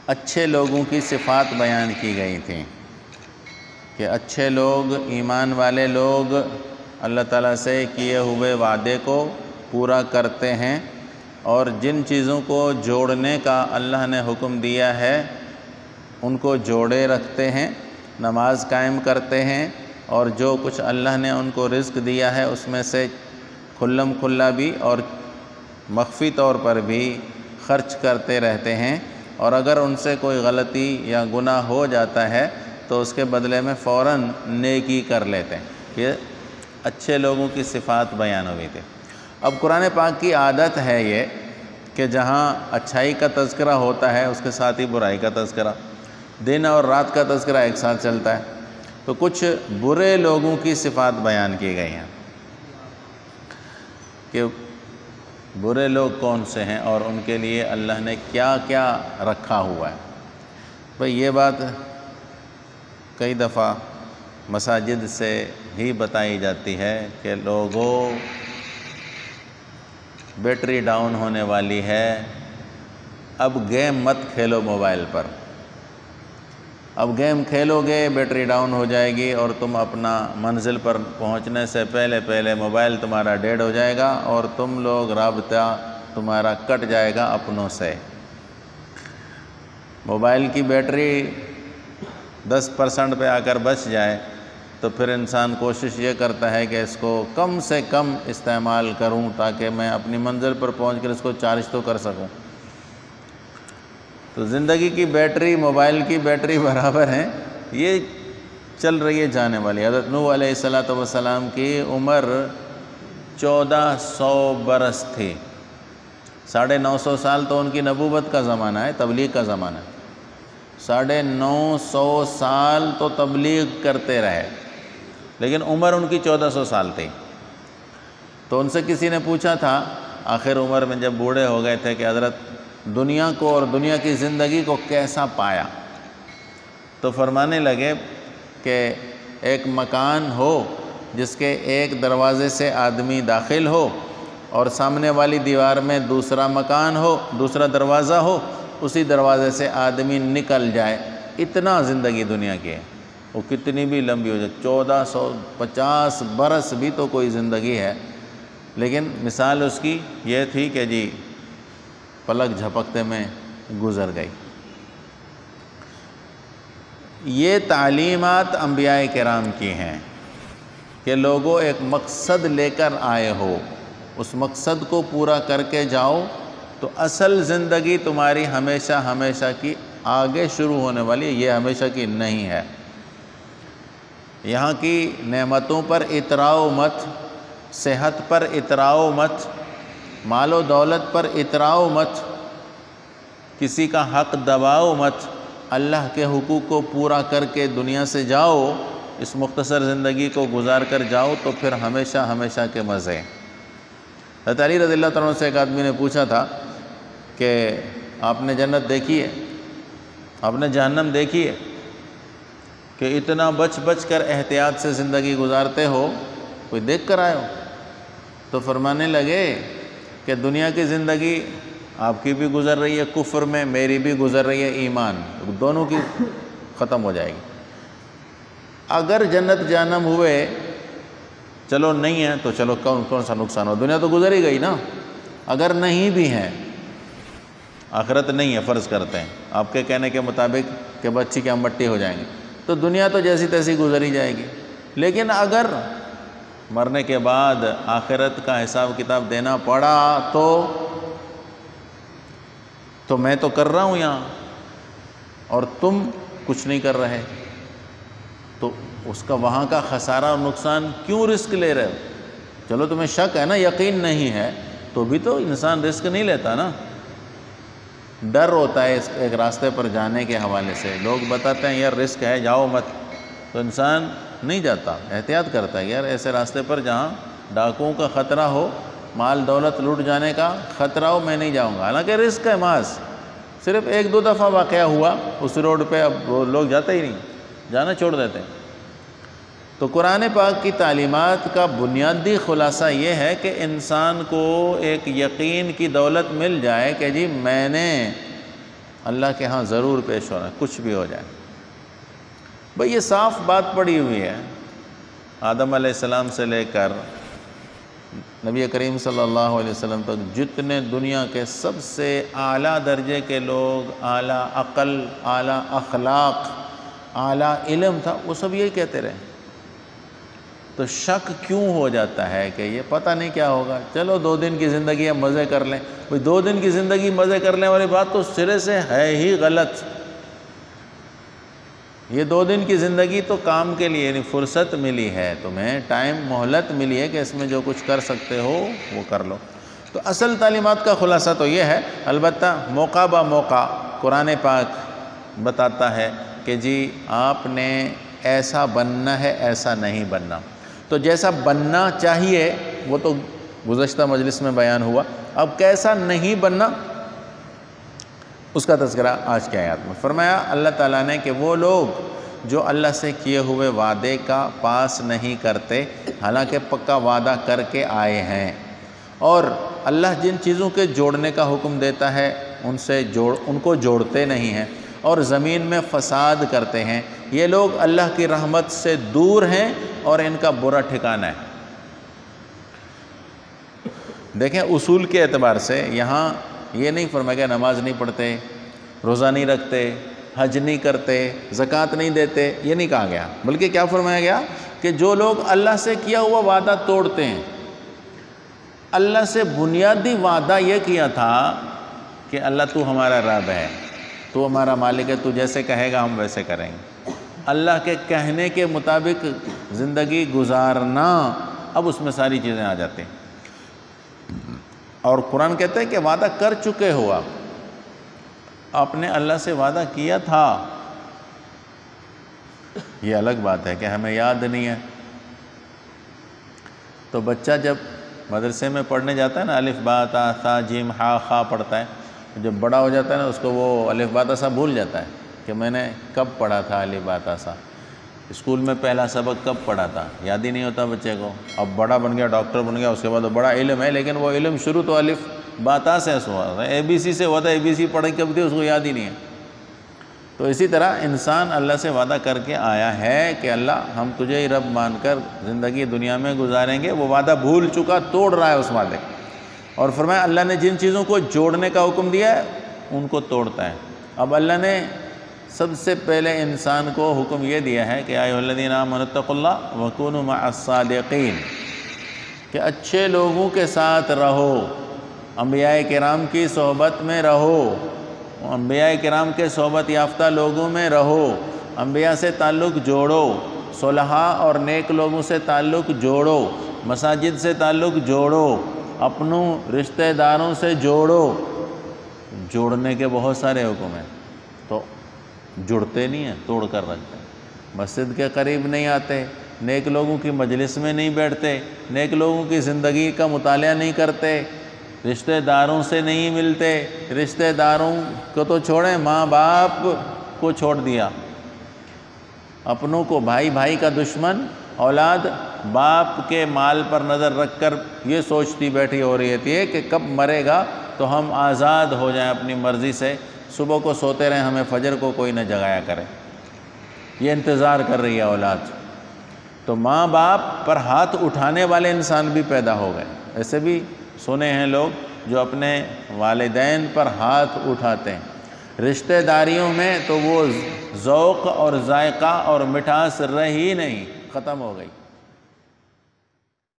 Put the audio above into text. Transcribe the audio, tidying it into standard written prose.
اچھے لوگوں کی صفات بیان کی گئی تھیں کہ اچھے لوگ، ایمان والے لوگ اللہ تعالیٰ سے کیے ہوئے وعدے کو پورا کرتے ہیں، اور جن چیزوں کو جوڑنے کا اللہ نے حکم دیا ہے ان کو جوڑے رکھتے ہیں، نماز قائم کرتے ہیں، اور جو کچھ اللہ نے ان کو رزق دیا ہے اس میں سے کھلم کھلا بھی اور مخفی طور پر بھی خرچ کرتے رہتے ہیں، اور اگر ان سے کوئی غلطی یا گناہ ہو جاتا ہے تو اس کے بدلے میں فوراً نیکی کر لیتے ہیں۔ یہ اچھے لوگوں کی صفات بیان ہوئی تھی۔ اب قرآن پاک کی عادت ہے یہ کہ جہاں اچھائی کا تذکرہ ہوتا ہے اس کے ساتھ ہی برائی کا تذکرہ، دن اور رات کا تذکرہ ایک ساتھ چلتا ہے۔ تو کچھ برے لوگوں کی صفات بیان کی گئی ہیں کہ برے لوگ کون سے ہیں اور ان کے لیے اللہ نے کیا کیا رکھا ہوا ہے۔ بھئی یہ بات کئی دفعہ مساجد سے ہی بتائی جاتی ہے کہ لوگوں، بیٹری ڈاؤن ہونے والی ہے، اب گیم مت کھیلو موبائل پر، اب گیم کھیلو گے بیٹری ڈاؤن ہو جائے گی اور تم اپنا منزل پر پہنچنے سے پہلے موبائل تمہارا ڈیڈ ہو جائے گا اور تم لوگ رابطہ تمہارا کٹ جائے گا اپنوں سے۔ موبائل کی بیٹری 10% پہ آ کر بچ جائے تو پھر انسان کوشش یہ کرتا ہے کہ اس کو کم سے کم استعمال کروں تاکہ میں اپنی منزل پر پہنچ کر اس کو چارج تو کر سکوں۔ تو زندگی کی بیٹری موبائل کی بیٹری برابر ہیں، یہ چل رہی ہے جانے والی۔ حضرت نوح علیہ السلام کی عمر 1400 برس تھی، 950 سال تو ان کی نبوت کا زمانہ ہے، تبلیغ کا زمانہ ہے، 950 سال تو تبلیغ کرتے رہے، لیکن عمر ان کی 1400 سال تھی۔ تو ان سے کسی نے پوچھا تھا آخر عمر میں جب بوڑھے ہو گئے تھے کہ حضرت دنیا کو اور دنیا کی زندگی کو کیسا پایا؟ تو فرمانے لگے کہ ایک مکان ہو جس کے ایک دروازے سے آدمی داخل ہو اور سامنے والی دیوار میں دوسرا مکان ہو، دوسرا دروازہ ہو، اسی دروازے سے آدمی نکل جائے، اتنا زندگی دنیا کی ہے۔ وہ کتنی بھی لمبی ہو جائے، 1450 برس بھی تو کوئی زندگی ہے، لیکن مثال اس کی یہ تھی کہ جی پلک جھپکتے میں گزر گئی۔ یہ تعلیمات انبیاء کرام کی ہیں کہ لوگوں ایک مقصد لے کر آئے ہو، اس مقصد کو پورا کر کے جاؤ تو اصل زندگی تمہاری ہمیشہ کی آگے شروع ہونے والی ہے، یہ ہمیشہ کی نہیں ہے۔ یہاں کی نعمتوں پر اتراؤ مت، صحت پر اتراؤ مت، مال و دولت پر اتراؤ مت، کسی کا حق دباؤ مت، اللہ کے حقوق کو پورا کر کے دنیا سے جاؤ، اس مختصر زندگی کو گزار کر جاؤ تو پھر ہمیشہ کے مزے۔ حضرت علی رضی اللہ تعالیٰ عنہ سے ایک آدمی نے پوچھا تھا کہ آپ نے جنت دیکھی ہے، آپ نے جہنم دیکھی ہے کہ اتنا بچ کر احتیاط سے زندگی گزارتے ہو، کوئی دیکھ کر آئے ہو؟ تو فرمانے لگے کہ دنیا کی زندگی آپ کی بھی گزر رہی ہے کفر میں، میری بھی گزر رہی ہے ایمان، دونوں کی ختم ہو جائے گی۔ اگر جنت جہنم ہوئے، چلو نہیں ہے تو چلو کون سا نقصان ہو، دنیا تو گزر ہی گئی نا۔ اگر نہیں بھی ہیں، آخرت نہیں ہے، فرض کرتے ہیں آپ کے کہنے کے مطابق کہ بچی کے ہم مٹی ہو جائیں گے، تو دنیا تو جیسی تیسی گزر ہی جائے گی۔ لیکن اگر مرنے کے بعد آخرت کا حساب کتاب دینا پڑا تو میں تو کر رہا ہوں یہاں اور تم کچھ نہیں کر رہے، تو اس کا وہاں کا خسارہ اور نقصان کیوں رسک لے رہے ہو؟ چلو تمہیں شک ہے نا، یقین نہیں ہے، تو بھی تو انسان رسک نہیں لیتا نا۔ ڈر ہوتا ہے اس ایک راستے پر جانے کے حوالے سے، لوگ بتاتے ہیں یار رسک ہے جاؤ مت، تو انسان نہیں جاتا، احتیاط کرتا ہے یار ایسے راستے پر جہاں ڈاکوؤں کا خطرہ ہو، مال دولت لوٹ جانے کا خطرہ ہو، میں نہیں جاؤں گا۔ حالانکہ رسک ہے محض، صرف 1-2 دفعہ واقعہ ہوا اس روڈ پہ، اب وہ لوگ جاتے ہی نہیں، جانا چھوڑ دیتے ہیں۔ تو قرآن پاک کی تعلیمات کا بنیادی خلاصہ یہ ہے کہ انسان کو ایک یقین کی دولت مل جائے کہ جی میں نے اللہ کے ہاں ضرور پیش ہونا ہے، کچھ بھی ہو جائے۔ بھئی یہ صاف بات پڑی ہوئی ہے، آدم علیہ السلام سے لے کر نبی کریم صلی اللہ علیہ وسلم تک جتنے دنیا کے سب سے اعلیٰ درجے کے لوگ، اعلیٰ عقل، اعلیٰ اخلاق، اعلیٰ علم تھا، وہ سب یہی کہتے رہے۔ تو شک کیوں ہو جاتا ہے کہ یہ پتہ نہیں کیا ہوگا، چلو 2 دن کی زندگی ہے مزے کر لیں۔ بھئی 2 دن کی زندگی مزے کرنے والی بات تو سرے سے ہے ہی غلط۔ یہ 2 دن کی زندگی تو کام کے لیے، یعنی فرصت ملی ہے تمہیں، ٹائم مہلت ملی ہے کہ اس میں جو کچھ کر سکتے ہو وہ کر لو۔ تو اصل تعلیمات کا خلاصہ تو یہ ہے، البتہ موقع با موقع قرآن پاک بتاتا ہے کہ جی آپ نے ایسا بننا ہے، ایسا نہیں بننا۔ تو جیسا بننا چاہیے وہ تو گزشتہ مجلس میں بیان ہوا، اب کیسا نہیں بننا اس کا تذکرہ آج کی آیات میں فرمایا اللہ تعالیٰ نے کہ وہ لوگ جو اللہ سے کیے ہوئے وعدے کا پاس نہیں کرتے حالانکہ پکا وعدہ کر کے آئے ہیں، اور اللہ جن چیزوں کے جوڑنے کا حکم دیتا ہے ان کو جوڑتے نہیں ہیں، اور زمین میں فساد کرتے ہیں، یہ لوگ اللہ کی رحمت سے دور ہیں اور ان کا برا ٹھکانہ ہے۔ دیکھیں اصول کے اعتبار سے یہاں یہ نہیں فرمایا گیا نماز نہیں پڑھتے، روزہ نہیں رکھتے، حج نہیں کرتے، زکوٰۃ نہیں دیتے، یہ نہیں کہا گیا، بلکہ کیا فرمایا گیا کہ جو لوگ اللہ سے کیا ہوا وعدہ توڑتے ہیں۔ اللہ سے بنیادی وعدہ یہ کیا تھا کہ اللہ تو ہمارا رب ہے، تو ہمارا مالک ہے، تو جیسے کہے گا ہم ویسے کریں گے۔ اللہ کے کہنے کے مطابق زندگی گزارنا، اب اس میں ساری چیزیں آ جاتی ہیں۔ اور قرآن کہتا ہے کہ وعدہ کر چکے ہو، آپ نے اللہ سے وعدہ کیا تھا، یہ الگ بات ہے کہ ہمیں یاد نہیں ہے۔ تو بچہ جب مدرسے میں پڑھنے جاتا ہے نا، الف با تا ثا جیم ہا خا پڑھتا ہے، جب بڑا ہو جاتا ہے نا اس کو وہ الف با تا سا بھول جاتا ہے کہ میں نے کب پڑھا تھا الف با تا سا، اسکول میں پہلا سبق کب پڑھا تھا، یاد ہی نہیں ہوتا بچے کو۔ اب بڑا بن گیا، ڈاکٹر بن گیا، اس کے بعد بڑا علم ہے، لیکن وہ علم شروع تو الف با تا سے ہوا تھا، اے بی سی سے ہوا تھا، اے بی سی پڑھی کب تھی اس کو یاد ہی نہیں ہے۔ تو اسی طرح انسان اللہ سے وعدہ کر کے آیا ہے کہ اللہ ہم تجھے ہی رب مان کر زندگی دنیا میں گزاریں گے، وہ وعدہ بھول چکا، توڑ رہا ہے اس وعدے کو۔ اور فرمایا اللہ نے جن چیزوں کو جوڑنے کا حکم دیا ہے ان کو توڑتا ہے۔ اب اللہ نے سب سے پہلے انسان کو حکم یہ دیا ہے کہ ایھا الذین آمنوا اتقوا اللہ وکونوا مع الصادقین، کہ اچھے لوگوں کے ساتھ رہو، انبیاء کرام کی صحبت میں رہو، انبیاء کرام کے صحبت یافتہ لوگوں میں رہو، انبیاء سے تعلق جوڑو، صلحاء اور نیک لوگوں سے تعلق جوڑو، مساجد سے تعلق جوڑو، اپنوں رشتہ داروں سے جوڑو۔ جوڑنے کے بہت سارے حکم ہیں، تو جڑتے نہیں ہیں، توڑ کر رکھتے ہیں۔ مسجد کے قریب نہیں آتے، نیک لوگوں کی مجلس میں نہیں بیٹھتے، نیک لوگوں کی زندگی کا مطالعہ نہیں کرتے، رشتہ داروں سے نہیں ملتے، رشتہ داروں کو تو چھوڑیں، ماں باپ کو چھوڑ دیا، اپنوں کو، بھائی بھائی کا دشمن، اولاد باپ کے مال پر نظر رکھ کر یہ سوچتی بیٹھی ہو رہی ہے کہ کب مرے گا تو ہم آزاد ہو جائیں اپنی مرضی سے، صبح کو سوتے رہیں، ہمیں فجر کو کوئی نہ جگایا کرے، یہ انتظار کر رہی ہے اولاد۔ تو ماں باپ پر ہاتھ اٹھانے والے انسان بھی پیدا ہو گئے، ایسے بھی سنے ہیں لوگ جو اپنے والدین پر ہاتھ اٹھاتے ہیں۔ رشتہ داریوں میں تو وہ ذوق اور ذائقہ اور مٹھاس رہی نہیں، ختم ہو گئی۔